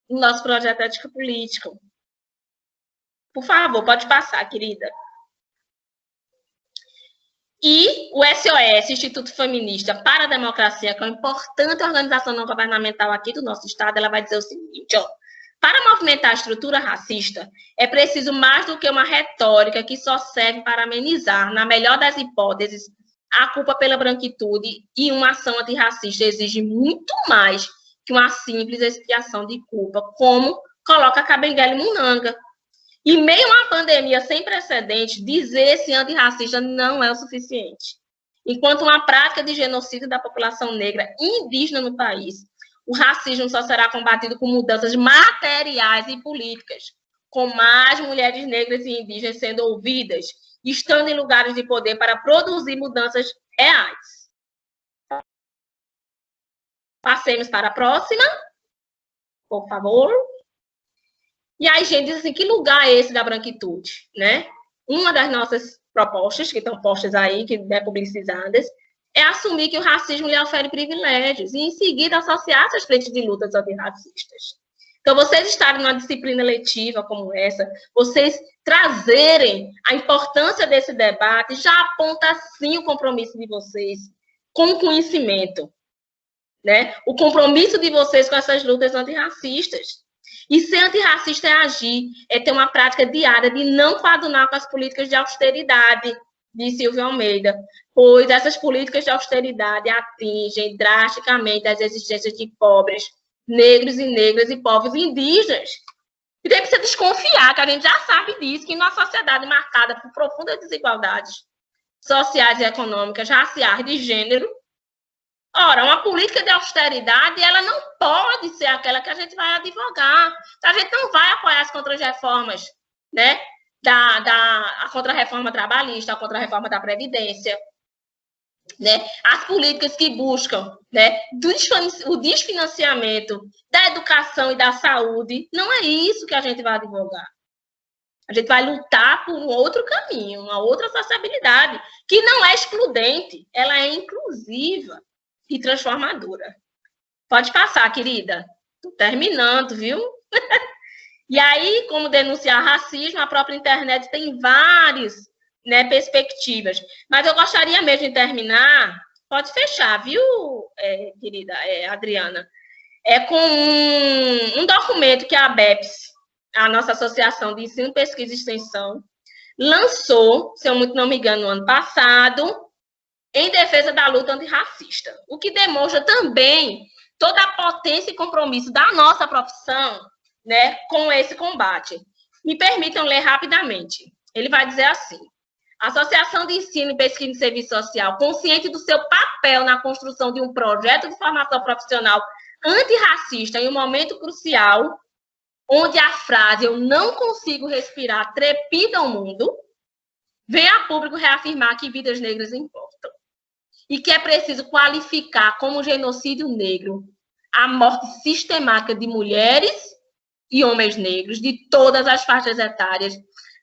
no nosso projeto Ética Política. Por favor, pode passar, querida. E o SOS, Instituto Feminista para a Democracia, que é uma importante organização não governamental aqui do nosso estado, ela vai dizer o seguinte, ó, para movimentar a estrutura racista, é preciso mais do que uma retórica que só serve para amenizar, na melhor das hipóteses, a culpa pela branquitude, e uma ação antirracista exige muito mais que uma simples expiação de culpa, como coloca Kabengele Munanga. Em meio a uma pandemia sem precedentes, dizer-se antirracista não é o suficiente. Enquanto uma prática de genocídio da população negra e indígena no país, o racismo só será combatido com mudanças materiais e políticas, com mais mulheres negras e indígenas sendo ouvidas, estando em lugares de poder para produzir mudanças reais. Passemos para a próxima, por favor. E aí, gente, diz assim, que lugar é esse da branquitude, né? Uma das nossas propostas, que estão postas aí, que é publicizadas, é assumir que o racismo lhe ofere privilégios e, em seguida, associar-se às frentes de lutas antirracistas. Então, vocês estarem numa disciplina letiva como essa, vocês trazerem a importância desse debate, já aponta, sim, o compromisso de vocês com o conhecimento, né? O compromisso de vocês com essas lutas antirracistas. E ser antirracista é agir, é ter uma prática diária de não coadunar com as políticas de austeridade, de Silvio Almeida, pois essas políticas de austeridade atingem drasticamente as existências de pobres, negros e negras e povos indígenas. E tem que se desconfiar, que a gente já sabe disso, que numa sociedade marcada por profundas desigualdades sociais e econômicas, raciais, de gênero, ora, uma política de austeridade, ela não pode ser aquela que a gente vai advogar. A gente não vai apoiar as contra-reformas, né? A contra-reforma trabalhista, a contra-reforma da Previdência, né? As políticas que buscam, né, o desfinanciamento da educação e da saúde, não é isso que a gente vai advogar. A gente vai lutar por um outro caminho, uma outra sociabilidade, que não é excludente, ela é inclusiva e transformadora. Pode passar, querida. Estou terminando, viu? E aí, como denunciar racismo, a própria internet tem várias, né, perspectivas. Mas eu gostaria mesmo de terminar, pode fechar, viu, querida Adriana? É com um documento que a ABEPS, a nossa Associação de Ensino, Pesquisa e Extensão, lançou, se eu muito não me engano, no ano passado, em defesa da luta antirracista, o que demonstra também toda a potência e compromisso da nossa profissão, né, com esse combate. Me permitam ler rapidamente. Ele vai dizer assim: a Associação de Ensino, Pesquisa e Serviço Social, consciente do seu papel na construção de um projeto de formação profissional antirracista em um momento crucial, onde a frase "eu não consigo respirar" trepida o mundo, vem a público reafirmar que vidas negras importam e que é preciso qualificar como genocídio negro a morte sistemática de mulheres e homens negros de todas as faixas etárias,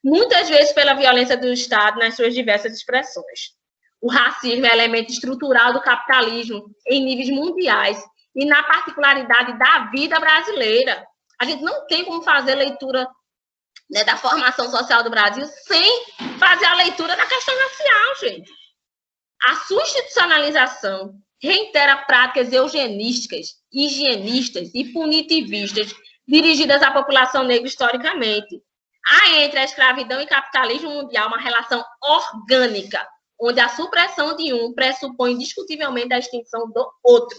muitas vezes pela violência do Estado nas suas diversas expressões. O racismo é elemento estrutural do capitalismo em níveis mundiais e na particularidade da vida brasileira. A gente não tem como fazer leitura, né, da formação social do Brasil sem fazer a leitura da questão racial, gente. A sua institucionalização reitera práticas eugenísticas, higienistas e punitivistas dirigidas à população negra historicamente. Há entre a escravidão e capitalismo mundial uma relação orgânica, onde a supressão de um pressupõe indiscutivelmente a extinção do outro.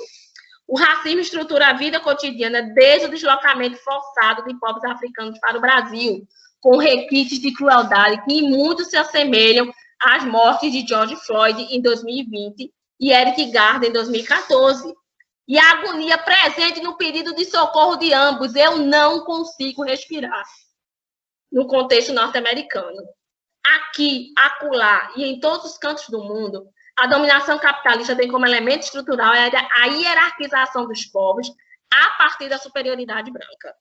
O racismo estrutura a vida cotidiana desde o deslocamento forçado de povos africanos para o Brasil, com requintes de crueldade que em muito se assemelham às mortes de George Floyd em 2020 e Eric Garner em 2014. E a agonia presente no pedido de socorro de ambos, "eu não consigo respirar", no contexto norte-americano. Aqui, acolá e em todos os cantos do mundo, a dominação capitalista tem como elemento estrutural a hierarquização dos povos a partir da superioridade branca.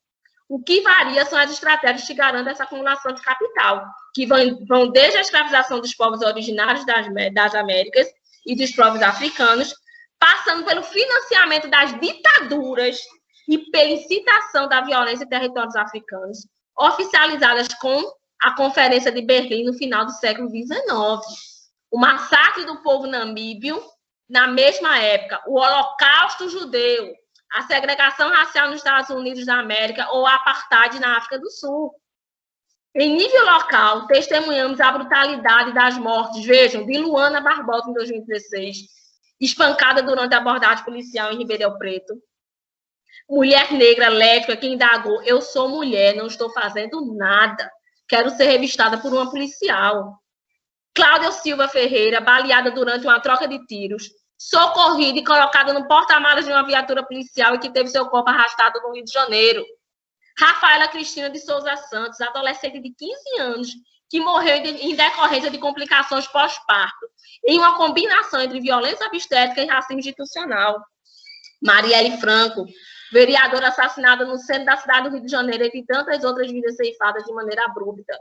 O que varia são as estratégias que garantem essa acumulação de capital, que vão desde a escravização dos povos originários das Américas e dos povos africanos, passando pelo financiamento das ditaduras e pela incitação da violência em territórios africanos, oficializadas com a Conferência de Berlim no final do século XIX. O massacre do povo namíbio, na mesma época, o Holocausto judeu, a segregação racial nos Estados Unidos da América ou a apartheid na África do Sul. Em nível local, testemunhamos a brutalidade das mortes, vejam, de Luana Barbosa em 2016, espancada durante a abordagem policial em Ribeirão Preto. Mulher negra lésbica que indagou: "eu sou mulher, não estou fazendo nada, quero ser revistada por uma policial". Cláudia Silva Ferreira, baleada durante uma troca de tiros, socorrida e colocada no porta-malas de uma viatura policial e que teve seu corpo arrastado no Rio de Janeiro. Rafaela Cristina de Souza Santos, adolescente de 15 anos, que morreu em decorrência de complicações pós-parto, em uma combinação entre violência obstétrica e racismo institucional. Marielle Franco, vereadora assassinada no centro da cidade do Rio de Janeiro, entre tantas outras vidas ceifadas de maneira abrupta.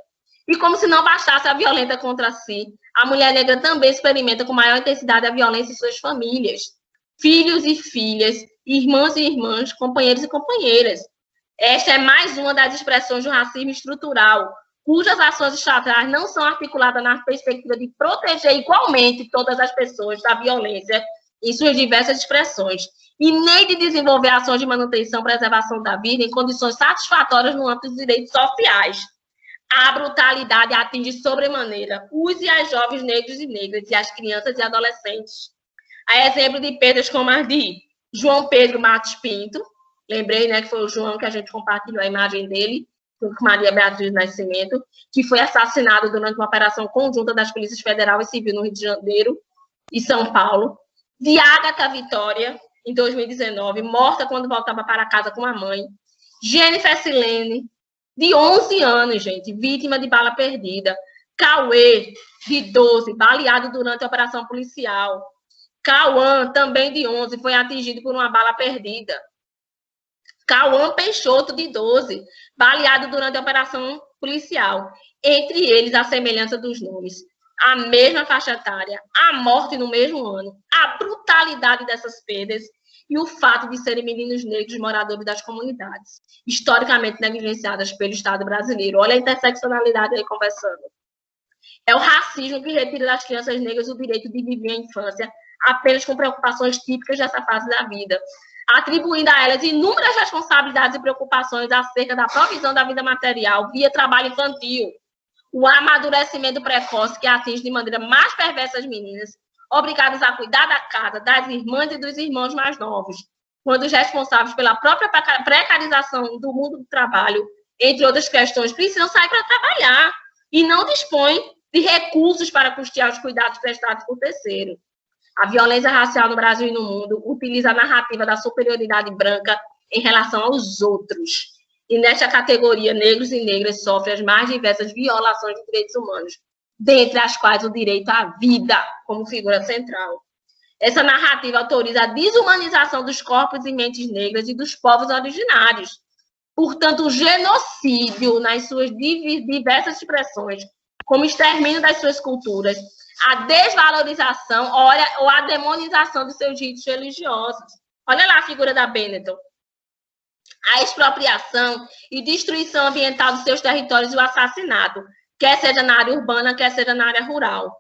E como se não bastasse a violência contra si, a mulher negra também experimenta com maior intensidade a violência em suas famílias. Filhos e filhas, irmãs e irmãs, companheiros e companheiras. Esta é mais uma das expressões do racismo estrutural, cujas ações estatais não são articuladas na perspectiva de proteger igualmente todas as pessoas da violência em suas diversas expressões, e nem de desenvolver ações de manutenção e preservação da vida em condições satisfatórias no âmbito dos direitos sociais. A brutalidade atinge sobremaneira os e as jovens negros e negras, e as crianças e adolescentes. A exemplo de perdas como as de João Pedro Matos Pinto, lembrei, né, que foi o João que a gente compartilhou a imagem dele, com Maria Beatriz Nascimento, que foi assassinado durante uma operação conjunta das polícias federal e civil no Rio de Janeiro e São Paulo. De Ágata Vitória, em 2019, morta quando voltava para casa com a mãe. Jennifer Silene, de 11 anos, gente, vítima de bala perdida. Cauê, de 12, baleado durante a operação policial. Cauã, também de 11, foi atingido por uma bala perdida. Cauã Peixoto, de 12, baleado durante a operação policial. Entre eles, a semelhança dos nomes. A mesma faixa etária, a morte no mesmo ano, a brutalidade dessas perdas e o fato de serem meninos negros moradores das comunidades, historicamente negligenciadas pelo Estado brasileiro. Olha a interseccionalidade aí conversando. É o racismo que retira das crianças negras o direito de viver a infância apenas com preocupações típicas dessa fase da vida, atribuindo a elas inúmeras responsabilidades e preocupações acerca da provisão da vida material via trabalho infantil. O amadurecimento precoce que atinge de maneira mais perversa as meninas, obrigadas a cuidar da casa, das irmãs e dos irmãos mais novos, quando os responsáveis pela própria precarização do mundo do trabalho, entre outras questões, precisam sair para trabalhar e não dispõem de recursos para custear os cuidados prestados por terceiro. A violência racial no Brasil e no mundo utiliza a narrativa da superioridade branca em relação aos outros. E nesta categoria, negros e negras sofrem as mais diversas violações de direitos humanos, dentre as quais o direito à vida como figura central. Essa narrativa autoriza a desumanização dos corpos e mentes negras e dos povos originários. Portanto, o genocídio, nas suas diversas expressões, como extermínio das suas culturas, a desvalorização ou a demonização dos seus ritos religiosos. Olha lá a figura da Benetton. A expropriação e destruição ambiental dos seus territórios e o assassinato, quer seja na área urbana, quer seja na área rural,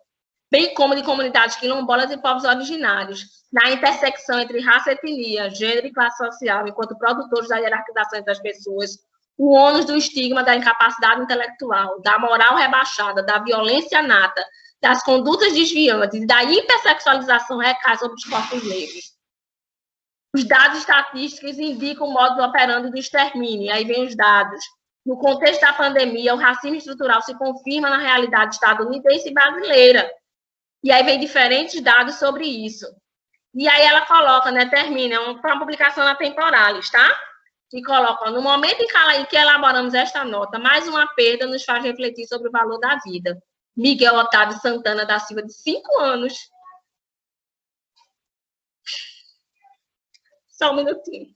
bem como de comunidades quilombolas e povos originários, na intersecção entre raça e etnia, gênero e classe social, enquanto produtores da hierarquização entre as pessoas, o ônus do estigma da incapacidade intelectual, da moral rebaixada, da violência nata, das condutas desviantes e da hipersexualização recai sobre os corpos negros. Os dados estatísticos indicam o modo operando do extermínio. Aí vem os dados. No contexto da pandemia, o racismo estrutural se confirma na realidade estadunidense e brasileira. E aí vem diferentes dados sobre isso. E aí ela coloca, né, termina, uma publicação na Temporalis, tá? E coloca, no momento em que elaboramos esta nota, mais uma perda nos faz refletir sobre o valor da vida. Miguel Otávio Santana da Silva, de 5 anos. Só um minutinho.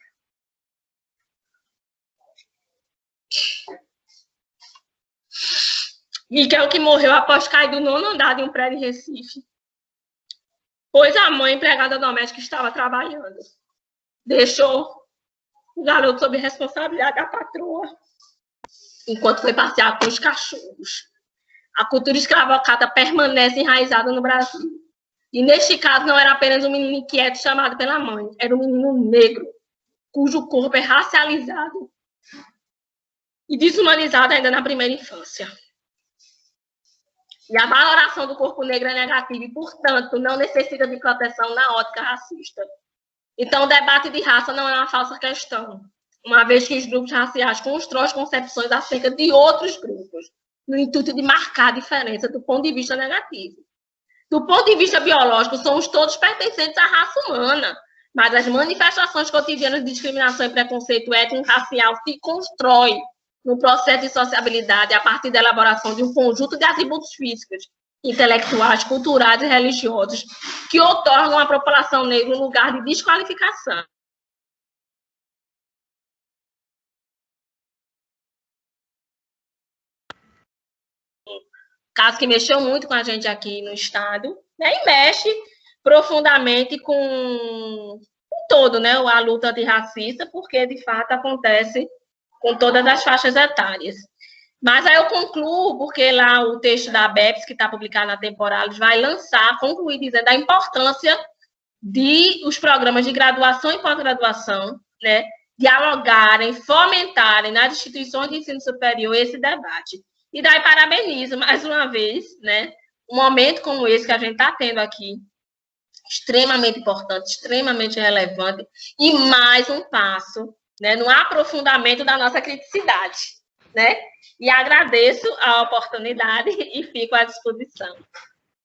Miguel, que morreu após cair do 9º andar de um prédio em Recife, pois a mãe, empregada doméstica, estava trabalhando. Deixou o garoto sob responsabilidade da patroa, enquanto foi passear com os cachorros. A cultura escravocrata permanece enraizada no Brasil. E, neste caso, não era apenas um menino inquieto chamado pela mãe, era um menino negro, cujo corpo é racializado e desumanizado ainda na primeira infância. E a valoração do corpo negro é negativa e, portanto, não necessita de proteção na ótica racista. Então, o debate de raça não é uma falsa questão, uma vez que os grupos raciais constroem concepções acerca de outros grupos, no intuito de marcar a diferença do ponto de vista negativo. Do ponto de vista biológico, somos todos pertencentes à raça humana, mas as manifestações cotidianas de discriminação e preconceito étnico-racial se constroem no processo de sociabilidade a partir da elaboração de um conjunto de atributos físicos, intelectuais, culturais e religiosos que outorgam à população negra um lugar de desqualificação. caso que mexeu muito com a gente aqui no estado, né, e mexe profundamente com todo, né, a luta antirracista, porque, de fato, acontece com todas as faixas etárias. Mas aí eu concluo, porque lá o texto da ABEPS, que está publicado na Temporalis, vai concluir dizendo a importância de os programas de graduação e pós-graduação, né, dialogarem, fomentarem nas instituições de ensino superior esse debate. E daí parabenizo, mais uma vez, né, um momento como esse que a gente está tendo aqui, extremamente importante, extremamente relevante, e mais um passo, né, no aprofundamento da nossa criticidade, né? E agradeço a oportunidade e fico à disposição.